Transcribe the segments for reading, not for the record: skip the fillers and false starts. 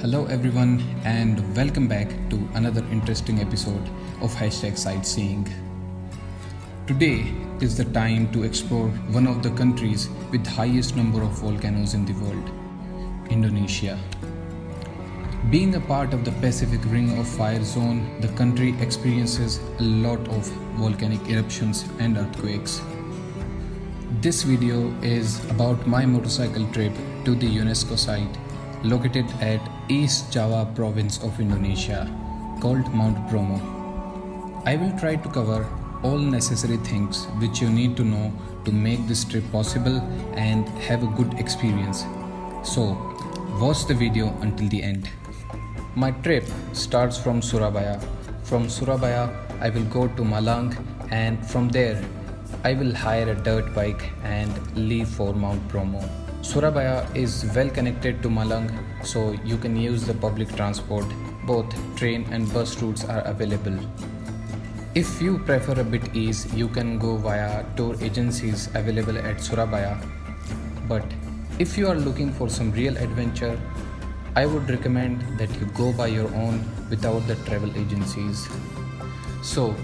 Hello everyone and welcome back to another interesting episode of #Sightseeing. Today is the time to explore one of the countries with highest number of volcanoes in the world, Indonesia. Being a part of the Pacific Ring of Fire zone, the country experiences a lot of volcanic eruptions and earthquakes. This video is about my motorcycle trip to the UNESCO site located at East Java province of Indonesia called Mount Bromo. I will try to cover all necessary things which you need to know to make this trip possible and have a good experience. So, watch the video until the end. My trip starts from Surabaya. From Surabaya, I will go to Malang, and from there, I will hire a dirt bike and leave for Mount Bromo. Surabaya is well connected to Malang, so you can use the public transport. Both train and bus routes are available. If you prefer a bit ease, you can go via tour agencies available at Surabaya. But if you are looking for some real adventure, I would recommend that you go by your own without the travel agencies. So,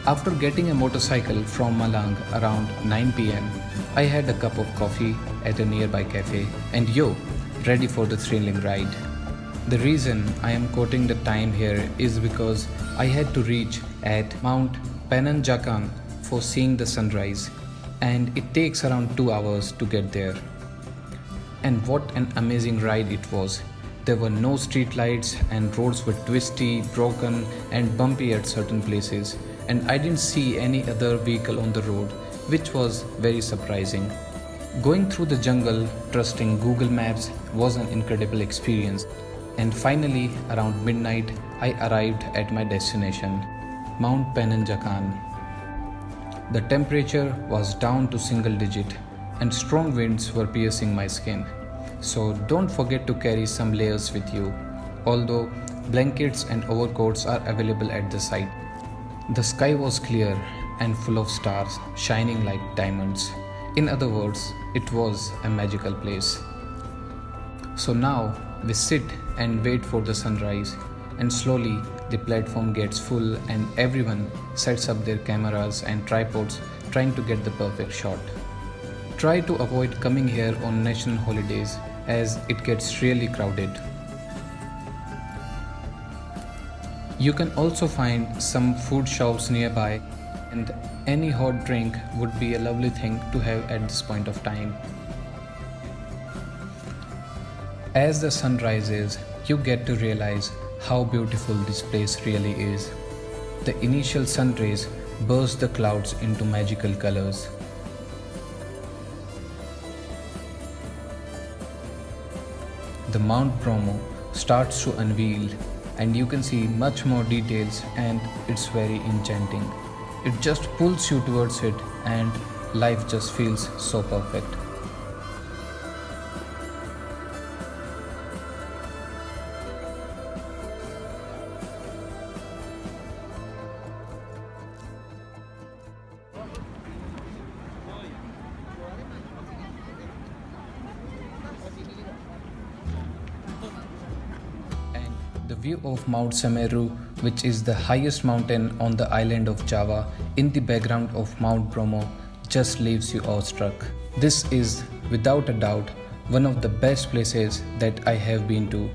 after getting a motorcycle from Malang around 9 pm, I had a cup of coffee at a nearby cafe and ready for the thrilling ride. The reason I am quoting the time here is because I had to reach at Mount Penanjakan for seeing the sunrise, and it takes around 2 hours to get there. And what an amazing ride it was. There were no street lights and roads were twisty, broken and bumpy at certain places, and I didn't see any other vehicle on the road, which was very surprising. Going through the jungle, trusting Google Maps was an incredible experience. And finally, around midnight, I arrived at my destination, Mount Penanjakan. The temperature was down to single digit and strong winds were piercing my skin. So don't forget to carry some layers with you, although blankets and overcoats are available at the site. The sky was clear and full of stars shining like diamonds. In other words, it was a magical place. So now we sit and wait for the sunrise, and slowly the platform gets full and everyone sets up their cameras and tripods trying to get the perfect shot. Try to avoid coming here on national holidays as it gets really crowded. You can also find some food shops nearby, and any hot drink would be a lovely thing to have at this point of time. As the sun rises, you get to realize how beautiful this place really is. The initial sun rays burst the clouds into magical colors. The Mount Bromo starts to unveil, and you can see much more details, and it's very enchanting. It just pulls you towards it and life just feels so perfect. The view of Mount Semeru, which is the highest mountain on the island of Java, in the background of Mount Bromo, just leaves you awestruck. This is, without a doubt, one of the best places that I have been to.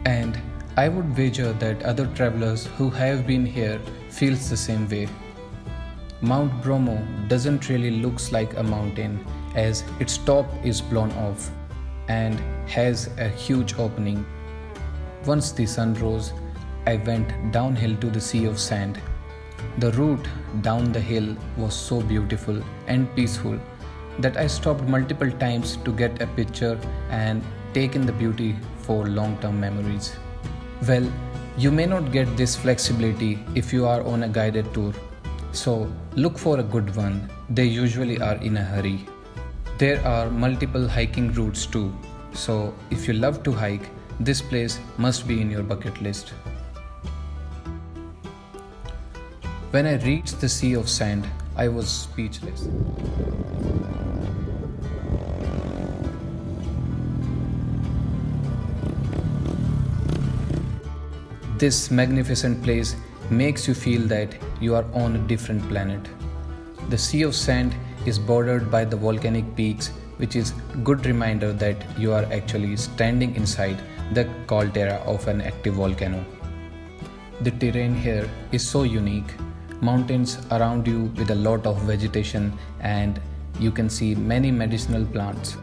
And I would wager that other travelers who have been here feels the same way. Mount Bromo doesn't really look like a mountain, as its top is blown off and has a huge opening. Once the sun rose, I went downhill to the sea of sand. The route down the hill was so beautiful and peaceful that I stopped multiple times to get a picture and take in the beauty for long-term memories. Well, you may not get this flexibility if you are on a guided tour, so look for a good one. They usually are in a hurry. There are multiple hiking routes too, so if you love to hike, this place must be in your bucket list. When I reached the sea of sand, I was speechless. This magnificent place makes you feel that you are on a different planet. The sea of sand is bordered by the volcanic peaks, which is a good reminder that you are actually standing inside the caldera of an active volcano. The terrain here is so unique. Mountains around you with a lot of vegetation, and you can see many medicinal plants.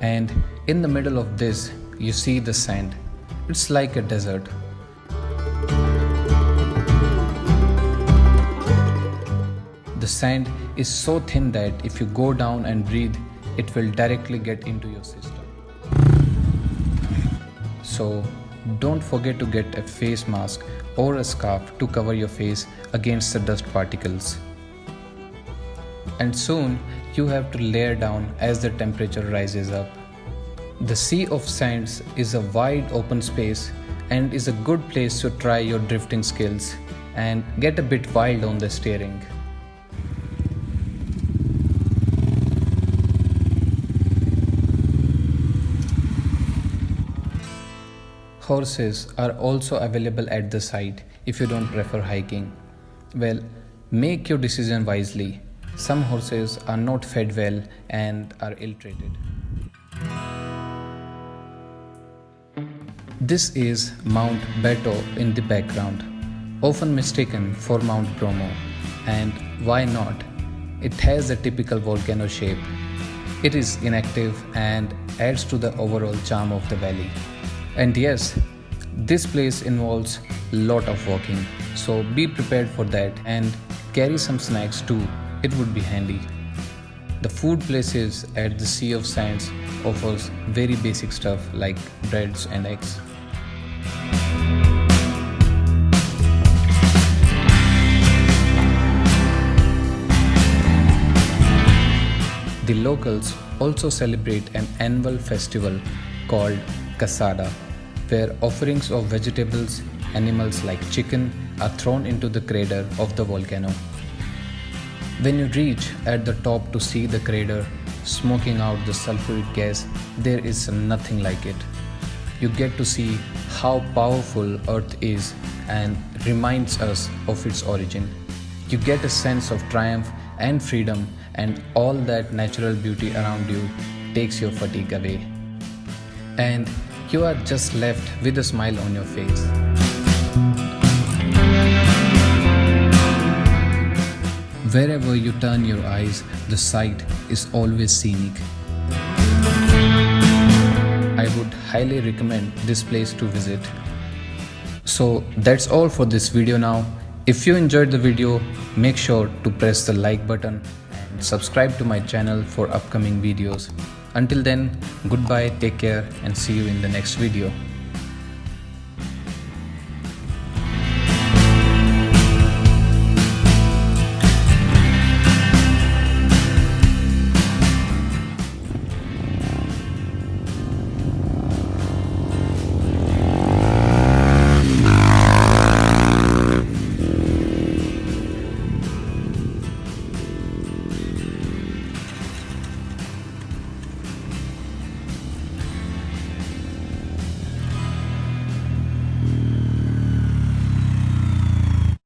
And in the middle of this, you see the sand. It's like a desert. The sand is so thin that if you go down and breathe, it will directly get into your system. So don't forget to get a face mask or a scarf to cover your face against the dust particles. And soon you have to layer down as the temperature rises up. The Sea of Sands is a wide open space and is a good place to try your drifting skills and get a bit wild on the steering. Horses are also available at the site if you don't prefer hiking. Well, make your decision wisely. Some horses are not fed well and are ill-treated. This is Mount Beto in the background, often mistaken for Mount Bromo. And why not? It has a typical volcano shape. It is inactive and adds to the overall charm of the valley. And yes, this place involves a lot of walking, so be prepared for that and carry some snacks too, it would be handy. The food places at the Sea of Sands offers very basic stuff like breads and eggs. The locals also celebrate an annual festival called Kasada, where offerings of vegetables, animals like chicken are thrown into the crater of the volcano. When you reach at the top to see the crater smoking out the sulfuric gas, there is nothing like it. You get to see how powerful Earth is and reminds us of its origin. You get a sense of triumph and freedom, and all that natural beauty around you takes your fatigue away. And you are just left with a smile on your face. Wherever you turn your eyes, the sight is always scenic. I would highly recommend this place to visit. So that's all for this video now. If you enjoyed the video, make sure to press the like button and subscribe to my channel for upcoming videos. Until then, goodbye, take care, and see you in the next video.